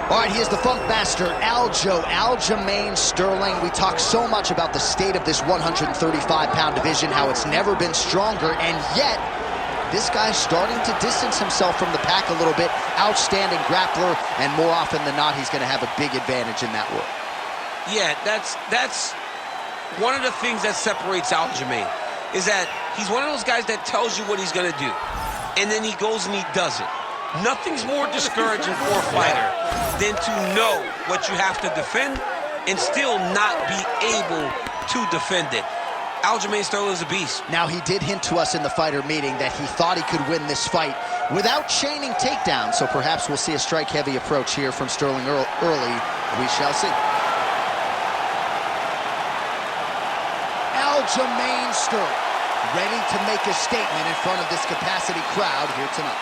All right, he is the Funk Master, Aljamain Sterling. We talk so much about the state of this 135-pound division, how it's never been stronger, and yet this guy's starting to distance himself from the pack a little bit. Outstanding grappler, and more often than not, he's going to have a big advantage in that world. Yeah, that's one of the things that separates Aljamain, is that he's one of those guys that tells you what he's going to do, and then he goes and he does it. Nothing's more discouraging for a fighter than to know what you have to defend and still not be able to defend it. Aljamain Sterling is a beast. Now, he did hint to us in the fighter meeting that he thought he could win this fight without chaining takedowns, so perhaps we'll see a strike-heavy approach here from Sterling early. We shall see. Aljamain Sterling, ready to make a statement in front of this capacity crowd here tonight.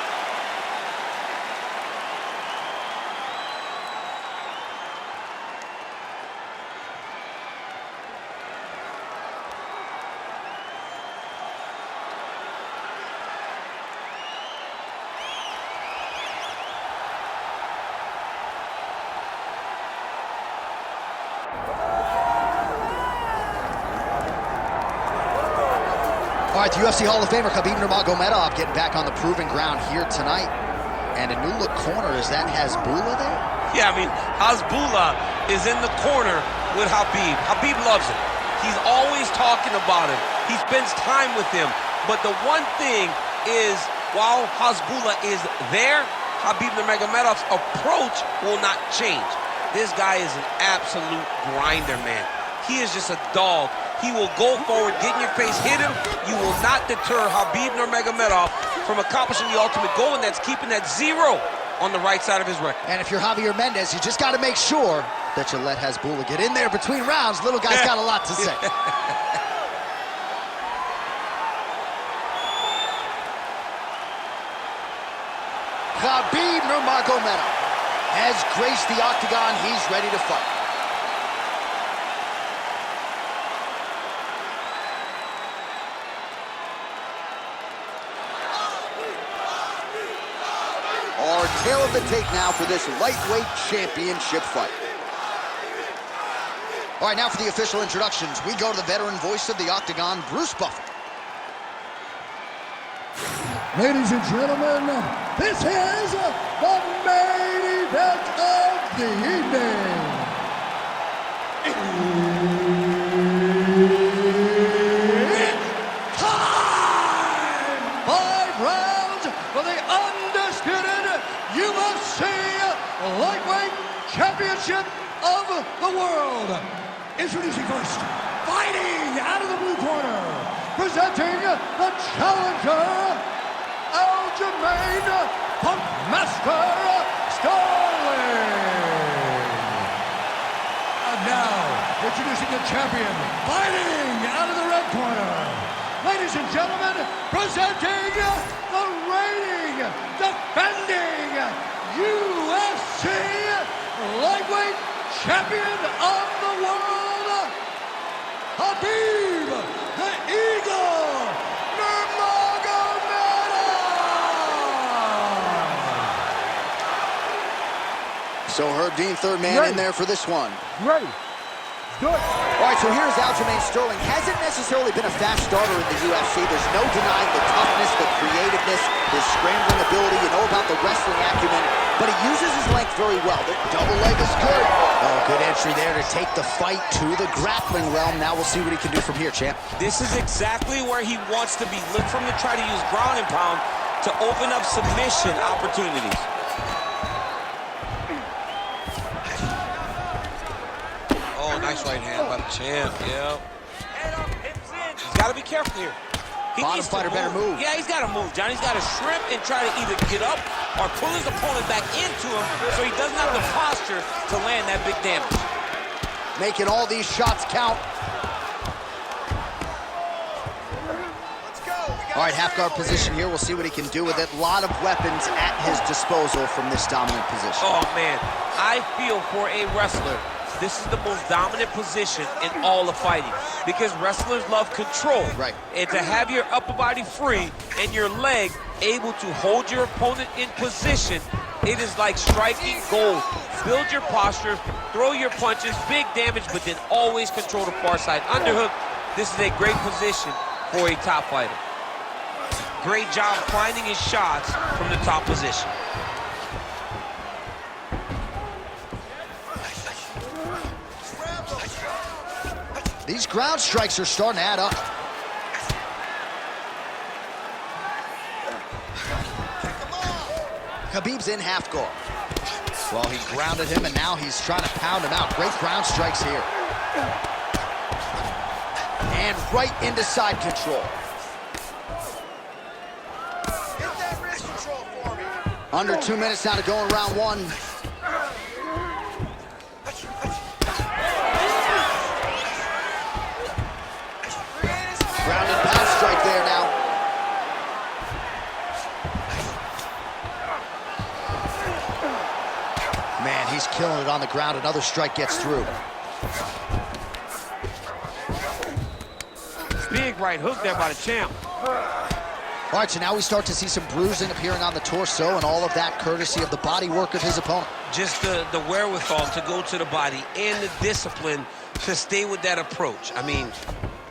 All right, the UFC Hall of Famer Khabib Nurmagomedov getting back on the proving ground here tonight. And a new look corner, is that Hasbulla there? Yeah, I mean, Hasbulla is in the corner with Khabib. Khabib loves him. He's always talking about him. He spends time with him. But the one thing is, while Hasbulla is there, Khabib Nurmagomedov's approach will not change. This guy is an absolute grinder, man. He is just a dog. He will go forward, get in your face, hit him. You will not deter Khabib Nurmagomedov from accomplishing the ultimate goal, and that's keeping that 0 on the right side of his record. And if you're Javier Mendez, you just got to make sure that you let Hasbulla get in there between rounds. Little guy's got a lot to say. Khabib Nurmagomedov has graced the octagon. He's ready to fight. Our tail of the tape now for this lightweight championship fight. All right, now for the official introductions, we go to the veteran voice of the octagon, Bruce Buffer. Ladies and gentlemen, this is the main event of the evening. It's time! 5 rounds for the undisputed UFC Lightweight Championship of the World. Introducing first, fighting out of the blue corner, presenting the challenger, Aljamain Funk Master Sterling. And now, introducing the champion, fighting out of the red corner. Ladies and gentlemen, presenting the reigning, defending UFC Lightweight Champion of the World, Khabib the Eagle Nurmagomedov. So Herb Dean, third man in there for this one. Ready. Good. All right, so here's Aljamain Sterling. Hasn't necessarily been a fast starter in the UFC. There's no denying the toughness, the creativeness, his scrambling ability. You know about the wrestling acumen, but he uses his length very well. The double leg is good. Oh, good entry there to take the fight to the grappling realm. Now we'll see what he can do from here, champ. This is exactly where he wants to be. Look for him to try to use ground and pound to open up submission opportunities. Oh, nice right hand by the champ, yeah. He's got to be careful here. Bottom fighter better move. Yeah, he's got to move, John. He's got to shrimp and try to either get up or pull his opponent back into him so he doesn't have the posture to land that big damage. Making all these shots count. All right, half guard position here. We'll see what he can do with it. A lot of weapons at his disposal from this dominant position. Oh, man. I feel for a wrestler, this is the most dominant position in all of fighting because wrestlers love control. Right. And to have your upper body free and your leg able to hold your opponent in position It is like striking gold. Build your posture, throw your punches, big damage, but then always control the far side. Underhook, this is a great position for a top fighter. Great job finding his shots from the top position. These ground strikes are starting to add up. Khabib's in half guard. Well, he grounded him, and now he's trying to pound him out. Great ground strikes here. And right into side control. Hit that wrist control for me. Under 2 minutes now to go in round one. Ground and pound strike there now. Man, he's killing it on the ground. Another strike gets through. Big right hook there by the champ. All right, so now we start to see some bruising appearing on the torso, and all of that courtesy of the body work of his opponent. Just the wherewithal to go to the body and the discipline to stay with that approach. I mean,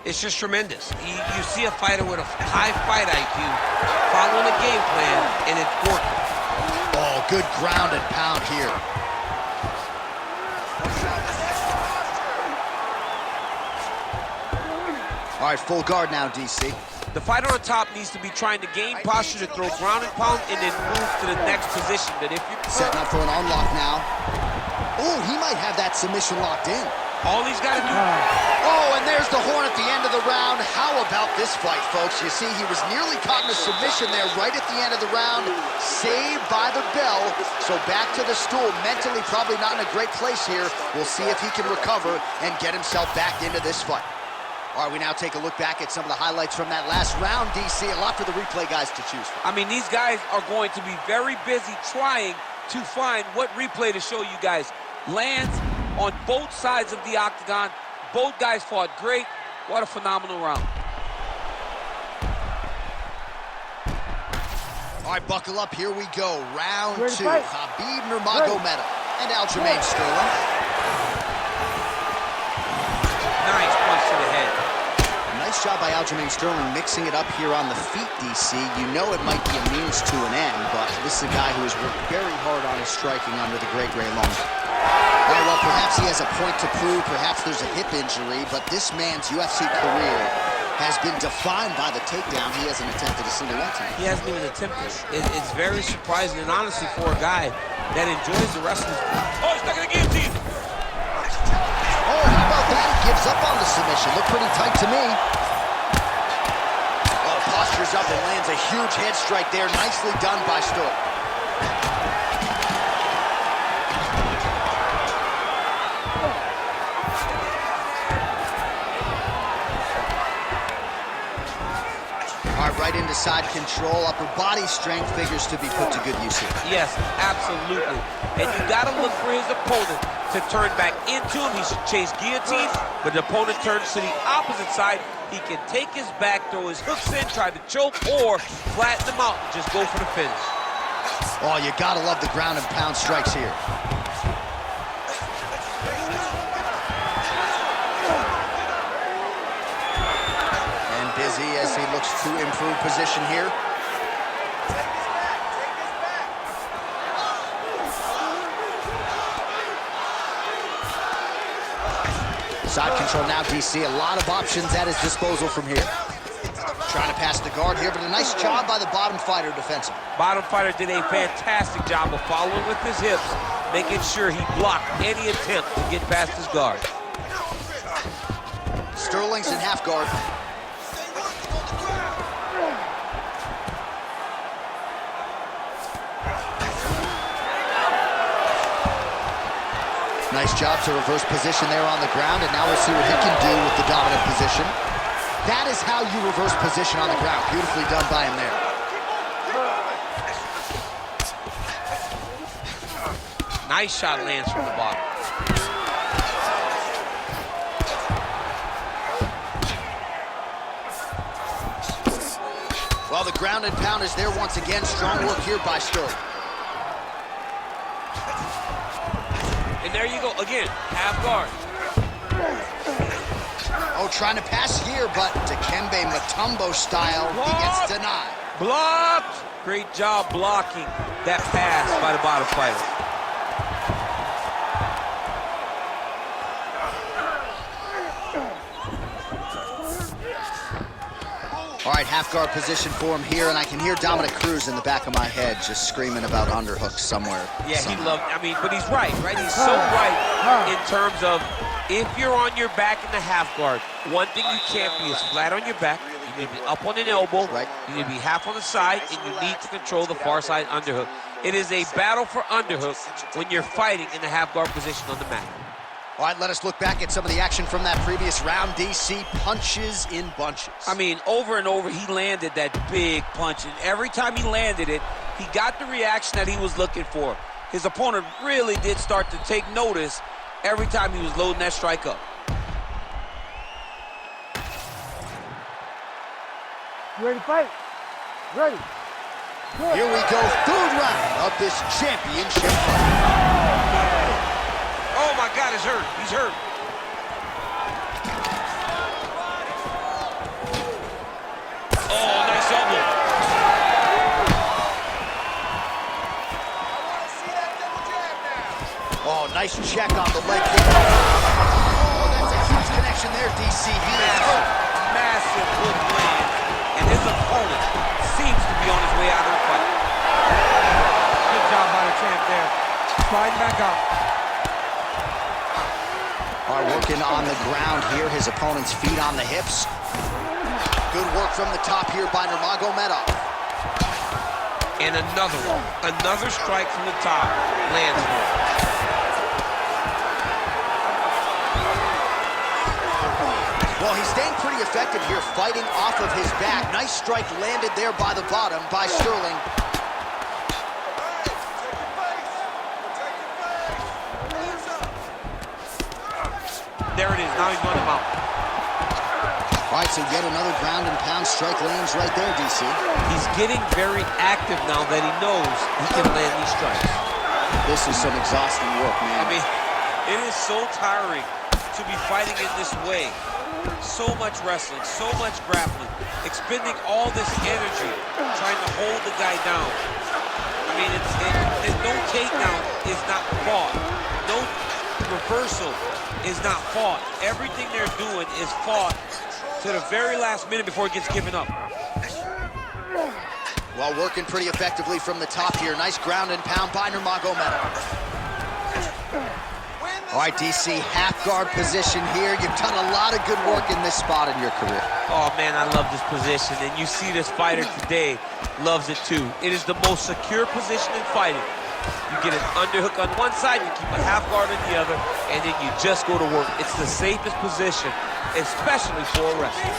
it's just tremendous. You see a fighter with a high fight IQ following a game plan, and it's working. Oh, good ground and pound here. All right, full guard now, DC. The fighter on top needs to be trying to gain posture to throw ground and pound and then move to the next position. But if you setting up for an unlock now. Oh, he might have that submission locked in. All he's got to do. Oh, and there's the horn at the end of the round. How about this fight, folks? You see, he was nearly caught in a submission there right at the end of the round. Saved by the bell. So back to the stool. Mentally probably not in a great place here. We'll see if he can recover and get himself back into this fight. All right, we now take a look back at some of the highlights from that last round, DC. A lot for the replay guys to choose from. I mean, these guys are going to be very busy trying to find what replay to show you guys. Lands on both sides of the octagon. Both guys fought great. What a phenomenal round. All right, buckle up. Here we go. Round two. Khabib Nurmagomedov and Aljamain Sterling. Nice punch to the head. Nice job by Aljamain Sterling mixing it up here on the feet, DC. You know it might be a means to an end, but this is a guy who has worked very hard on his striking under the great Ray Long. All right, well, perhaps he has a point to prove. Perhaps there's a hip injury, but this man's UFC career has been defined by the takedown. He hasn't attempted a single one tonight. He hasn't even attempted. It's very surprising, and honestly, for a guy that enjoys the wrestling. Oh, he's stuck in the guillotine. Oh, how about that? He gives up on the submission. Looked pretty tight to me. Oh, postures up and lands a huge head strike there. Nicely done by Sterling. All right, right into side control. Upper body strength figures to be put to good use here. Yes, absolutely. And you got to look for his opponent to turn back into him. He should chase guillotine, but the opponent turns to the opposite side. He can take his back, throw his hooks in, try to choke, or flatten him out and just go for the finish. Oh, you got to love the ground and pound strikes here. Busy as he looks to improve position here. Side control now, DC. A lot of options at his disposal from here. Trying to pass the guard here, but a nice job by the bottom fighter defensively. Bottom fighter did a fantastic job of following with his hips, making sure he blocked any attempt to get past his guard. Sterling's in half guard. Nice job to reverse position there on the ground, and now we'll see what he can do with the dominant position. That is how you reverse position on the ground. Beautifully done by him there. Nice shot lands from the bottom. Well, the ground and pound is there once again. Strong work here by Sterling. And there you go, again, half guard. Oh, trying to pass here, but Dikembe Mutombo style, he gets denied. Blocked! Great job blocking that pass by the bottom fighter. All right, half guard position for him here, and I can hear Dominic Cruz in the back of my head just screaming about underhooks somewhere. Yeah, he loved, I mean, but he's right? He's so right in terms of if you're on your back in the half guard, one thing you can't be is flat on your back. You need to be up on an elbow. Right. You need to be half on the side, and you need to control the far side underhook. It is a battle for underhook when you're fighting in the half guard position on the mat. All right, let us look back at some of the action from that previous round. DC, punches in bunches. I mean, over and over, he landed that big punch, and every time he landed it, he got the reaction that he was looking for. His opponent really did start to take notice every time he was loading that strike up. You ready to fight? Ready. Good. Here we go, third round of this championship fight. Oh my God, he's hurt. He's hurt. Oh, nice elbow. Oh, nice check on the leg kick. Oh, that's a huge connection there, DC. He is hurt. Massive good land. And his opponent seems to be on his way out of the fight. Good job by the champ there. Sliding back up. All right, working on the ground here. His opponent's feet on the hips. Good work from the top here by Nurmagomedov. And another one. Another strike from the top. Lands for him. Well, he's staying pretty effective here, fighting off of his back. Nice strike landed there by the bottom by Sterling. There it is. Now he's on the mount. All right, so yet another ground and pound strike lands right there, DC. He's getting very active now that he knows he can land these strikes. This is some exhausting work, man. I mean, it is so tiring to be fighting in this way. So much wrestling, so much grappling, expending all this energy trying to hold the guy down. I mean, no takedown is not fought. No reversal is not fought. Everything they're doing is fought to the very last minute before it gets given up. Well, working pretty effectively from the top here. Nice ground and pound by Nurmagomedov. All right, DC, half guard position here. You've done a lot of good work in this spot in your career. Oh, man, I love this position. And you see this fighter today loves it, too. It is the most secure position in fighting. You get an underhook on one side, you keep a half guard on the other, and then you just go to work. It's the safest position, especially for a wrestler.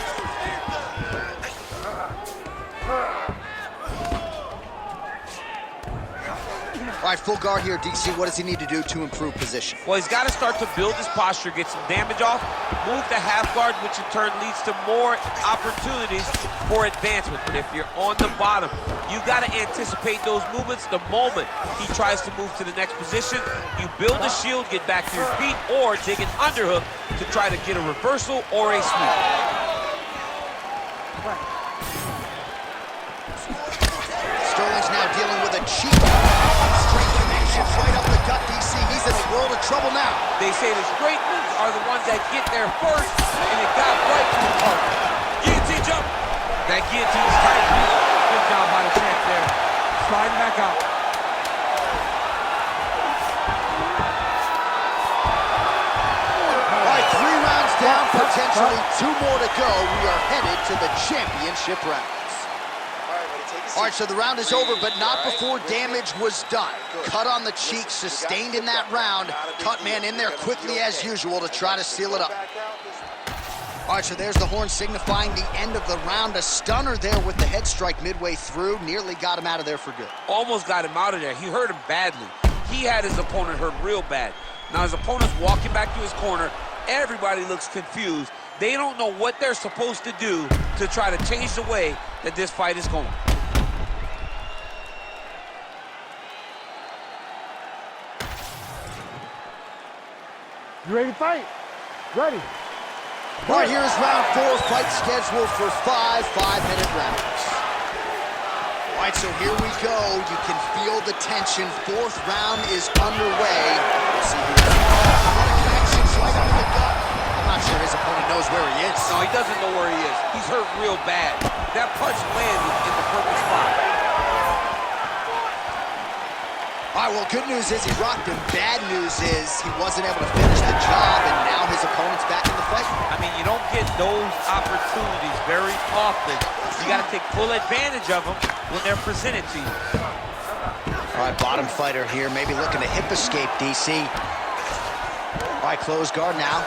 All right, full guard here, DC. What does he need to do to improve position? Well, he's got to start to build his posture, get some damage off, move the half guard, which in turn leads to more opportunities for advancement. But if you're on the bottom, you got to anticipate those movements the moment he tries to move to the next position. You build a shield, get back to your feet, or take an underhook to try to get a reversal or a sweep. Sterling's now dealing with a cheap straight connection right up the gut, DC. He's in a world of trouble now. They say the straight moves are the ones that get there first, and it got right to the heart. Guillotine jump. That guillotine's tight. Good job by the champ there. Sliding back out. All right, 3 rounds down, potentially 2 more to go. We are headed to the championship rounds. All right, so the round is over, but not before damage was done. Cut on the cheek, sustained in that round. Cut man in there quickly as usual to try to seal it up. All right, so there's the horn signifying the end of the round. A stunner there with the head strike midway through. Nearly got him out of there for good. Almost got him out of there. He hurt him badly. He had his opponent hurt real bad. Now his opponent's walking back to his corner. Everybody looks confused. They don't know what they're supposed to do to try to change the way that this fight is going. You ready to fight? Ready. All right, here's round 4, fight scheduled for 5 5-minute rounds. All right, so here we go. You can feel the tension. 4th round is underway. Let's see here. Connections right under the gut. I'm not sure his opponent knows where he is. No, he doesn't know where he is. He's hurt real bad. That punch landed in the perfect spot. All right, well, good news is he rocked him. Bad news is he wasn't able to finish the job, and now his opponent's back in the fight. I mean, you don't get those opportunities very often. You got to take full advantage of them when they're presented to you. All right, bottom fighter here, maybe looking to hip escape, DC. All right, close guard now.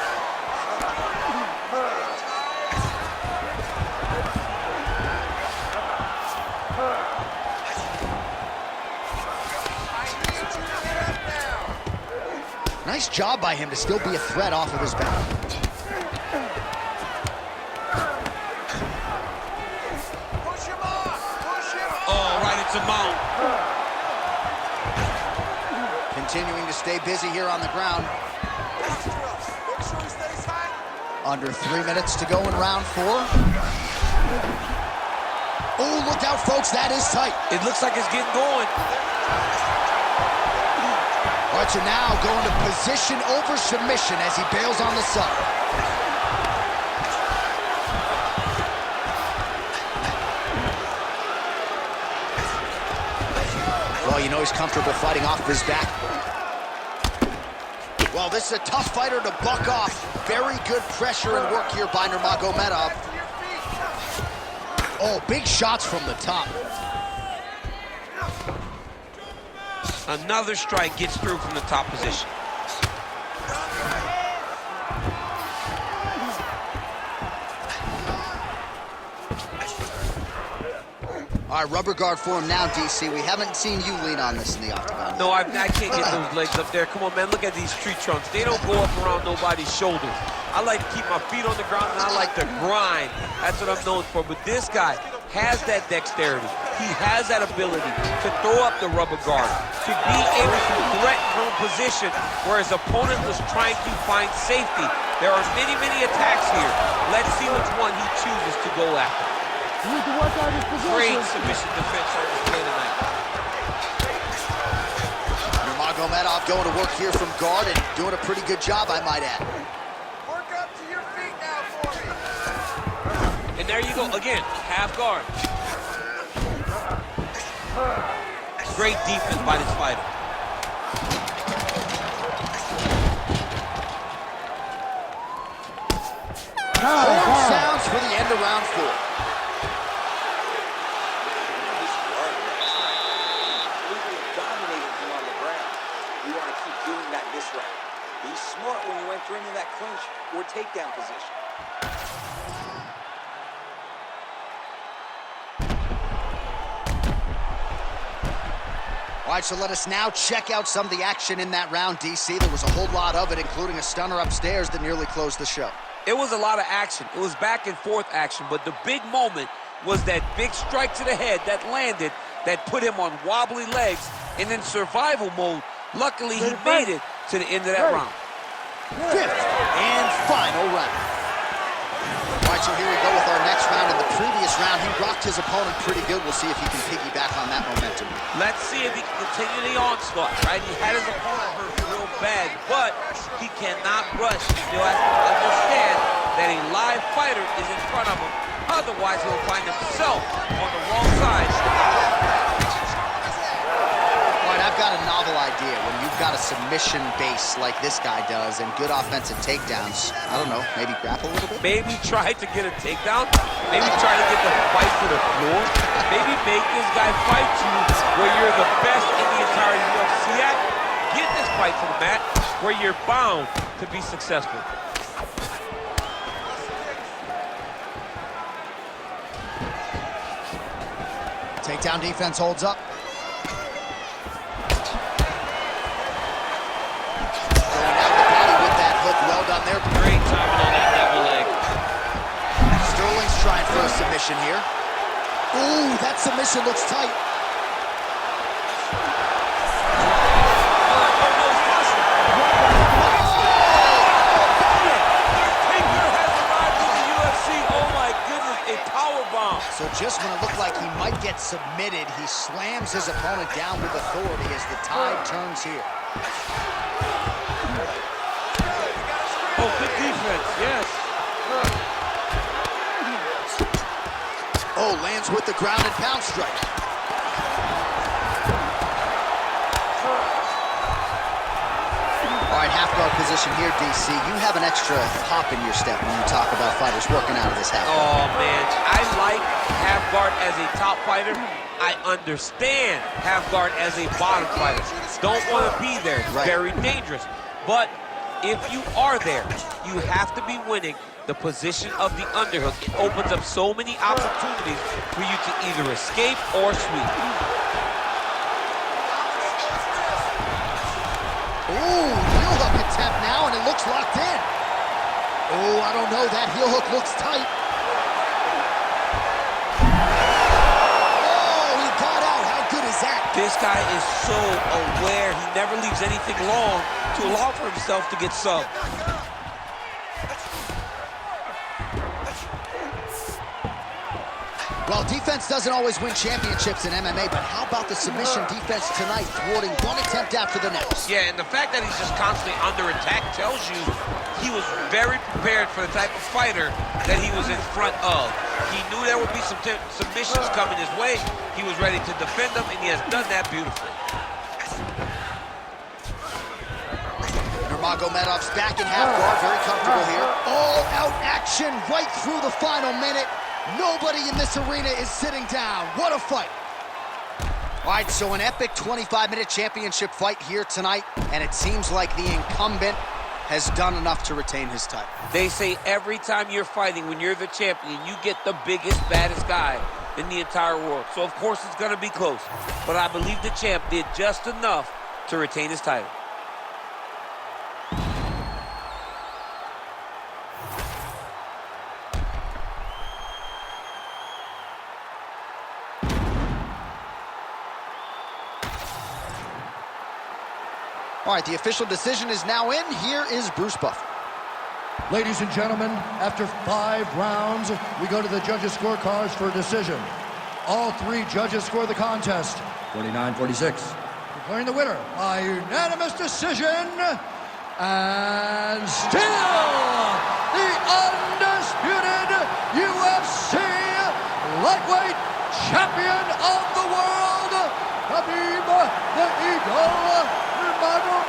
Nice job by him to still be a threat off of his back. Oh, right into mount. Continuing to stay busy here on the ground. Under 3 minutes to go in round 4. Oh, look out, folks, that is tight. It looks like it's getting going. All right, so now going to position over submission as he bails on the sub. Well, you know he's comfortable fighting off of his back. Well, this is a tough fighter to buck off. Very good pressure and work here by Nurmagomedov. Oh, big shots from the top. Another strike gets through from the top position. All right, rubber guard for him now, DC. We haven't seen you lean on this in the octagon. No, I can't get those legs up there. Come on, man, look at these tree trunks. They don't go up around nobody's shoulders. I like to keep my feet on the ground, and I like to grind. That's what I'm known for. But this guy has that dexterity. He has that ability to throw up the rubber guard, to be able to threaten from a position where his opponent was trying to find safety. There are many, many attacks here. Let's see which one he chooses to go after. You need to work out his position. Great submission defense on display tonight. Nurmagomedov going to work here from guard and doing a pretty good job, I might add. Work up to your feet now for me. And there you go, again, half guard. Great defense by this fighter. Sounds for the end of round 4. Dominated him on the ground. You want to keep doing that this round. Be smart when you enter into that clinch or takedown position. All right, so let us now check out some of the action in that round, DC. There was a whole lot of it, including a stunner upstairs that nearly closed the show. It was a lot of action. It was back and forth action, but the big moment was that big strike to the head that landed, that put him on wobbly legs, and in survival mode, luckily he made it to the end of that round. 5th and final round. All right, so here we go with our next round. In the previous round, he rocked his opponent pretty good. We'll see if he can piggyback on that momentum. Let's see if he can continue the onslaught, right? He had his opponent hurt real bad, but he cannot rush. He still has to understand that a live fighter is in front of him. Otherwise, he'll find himself on the wrong side. All right, I've got a novel idea. When you've got a submission base like this guy does and good offensive takedowns, I don't know, maybe grapple a little bit? Maybe try to get a takedown. Maybe try to get the fight to the floor. Maybe make this guy fight you where you're the best in the entire UFC at. Get this fight to the mat where you're bound to be successful. Takedown defense holds up. Going down the body with that hook. Well done there. Great timing on that double leg. Sterling's trying for a submission here. Ooh, that submission looks tight. bomb. So just when it looked like he might get submitted, he slams his opponent down with authority as the tide turns here. Oh, good defense, yes. Oh, lands with the ground and pound strike. All right, half guard position here, DC. You have an extra hop in your step when you talk about fighters working out of this half guard. Oh, man, I like half guard as a top fighter. I understand half guard as a bottom fighter. Don't want to be there. It's very dangerous. But if you are there, you have to be winning the position of the underhook. It opens up so many opportunities for you to either escape or sweep. Ooh, heel hook attempt now, and it looks locked in. Oh, I don't know. That heel hook looks tight. Oh, he got out. How good is that? This guy is so aware. He never leaves anything long to allow for himself to get subbed. Well, defense doesn't always win championships in MMA, but how about the submission defense tonight, thwarting one attempt after the next? Yeah, and the fact that he's just constantly under attack tells you he was very prepared for the type of fighter that he was in front of. He knew there would be some submissions coming his way. He was ready to defend them, and he has done that beautifully. Nurmagomedov's back in half guard, very comfortable here. All-out action right through the final minute. Nobody in this arena is sitting down. What a fight. All right, so an epic 25-minute championship fight here tonight, and it seems like the incumbent has done enough to retain his title. They say every time you're fighting, when you're the champion, you get the biggest, baddest guy in the entire world. So, of course, it's going to be close. But I believe the champ did just enough to retain his title. All right, the official decision is now in. Here is Bruce Buffer. Ladies and gentlemen, after 5 rounds, we go to the judges' scorecards for a decision. All 3 judges score the contest 49-46. Declaring the winner by unanimous decision, and still the undisputed UFC lightweight champion of the world, Khabib the Eagle Nurmagomedov.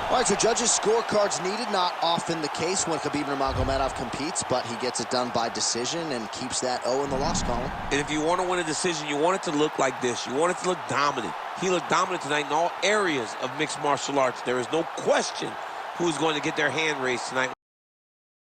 All right, so judges' scorecards needed. Not often the case when Khabib Nurmagomedov competes, but he gets it done by decision and keeps that O in the loss column. And if you want to win a decision, you want it to look like this. You want it to look dominant. He looked dominant tonight in all areas of mixed martial arts. There is no question who's going to get their hand raised tonight.